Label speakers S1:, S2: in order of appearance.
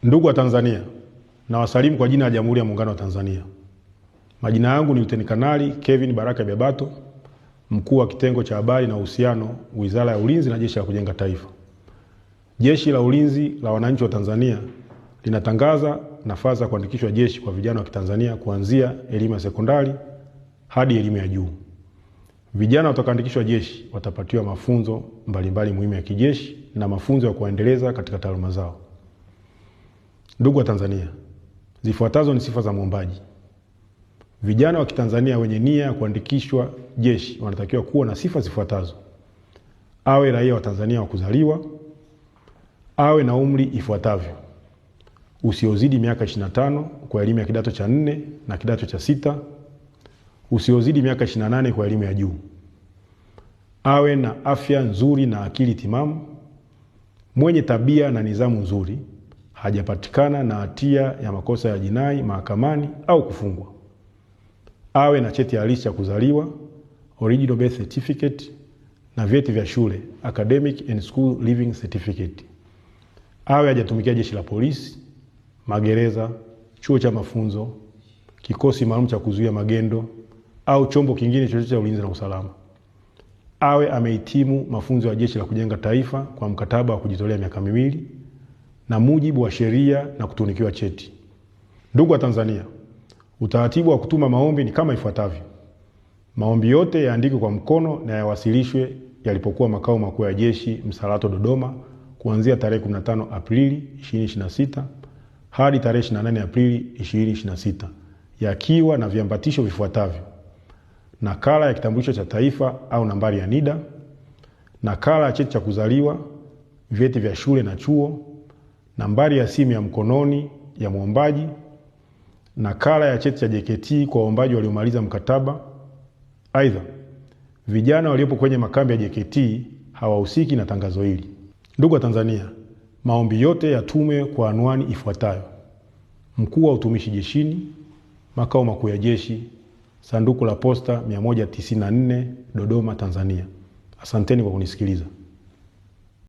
S1: Ndugu wa Tanzania, na wasalimu kwa jina la Jamhuri ya Muungano wa Tanzania. Majina yangu ni Luteni Kanali Kevin Baraka Bebato, mkuu wa kitengo cha habari na uhusiano, Wizara ya Ulinzi na Jeshi la Kujenga Taifa. Jeshi la Ulinzi la Wananchi wa Tanzania linatangaza nafasi za kuandikishwa jeshi kwa vijana wa Kitanzania kuanzia elimu ya sekondari hadi elimu ya juu. Vijana watakaoandikishwa jeshi watapatiwa mafunzo mbalimbali muhimu ya kijeshi na mafunzo ya kuendeleza katika taaluma zao. Ndugu wa Tanzania, zifuatazo ni sifa za mwombaji. Vijana wa Kitanzania wenye nia ya kuandikishwa jeshi wanatakiwa kuwa na sifa zifuatazo: awe raia wa Tanzania wa kuzaliwa, awe na umri ifuatavyo: usiozidi miaka 25 kwa elimu ya kidato cha 4 na kidato cha 6, usiozidi miaka 28 kwa elimu ya juu, awe na afya nzuri na akili timamu, mwenye tabia na nidhamu nzuri, hajapatikana na hatia ya makosa ya jinai mahakamani au kufungwa, awe na cheti halisi cha kuzaliwa, original birth certificate, na vyeti vya shule, academic and school living certificate, awe hajatumikia jeshi la polisi, magereza, chuo cha mafunzo, kikosi maalum cha kuzuia magendo au chombo kingine chochote cha ulinzi na usalama, awe amehitimu mafunzo ya Jeshi la Kujenga Taifa kwa mkataba wa kujitolea miaka 2 na mujibu wa sheria na kutunikiwa cheti. Ndugu wa Tanzania, utaratibu wa kutuma maombi ni kama ifuatavyo. Maombi yote yaandikwe kwa mkono na yawasilishwe yalipokuwa makao makuu ya jeshi Msalato, Dodoma, kuanzia tarehe 15 Aprili 2026 hadi tarehe 28 Aprili 2026, yakiwa na viambatisho vifuatavyo: nakala ya kitambulisho cha taifa au nambari ya NIDA, nakala ya cheti cha kuzaliwa, vyeti vya shule na chuo, nambari ya simu ya mkononi ya mwombaji, nakala ya cheti cha JKT kwa waombaji waliomaliza mkataba. Aidha, vijana waliopo kwenye makambi ya JKT hawahusiki na tangazo hili. Ndugu wa Tanzania, maombi yote yatumwe kwa anwani ifuatayo: Mkuu wa Utumishi Jeshini, Makao Makuu ya Jeshi, Sanduku la Posta 194, Dodoma, Tanzania. Asanteni kwa kunisikiliza.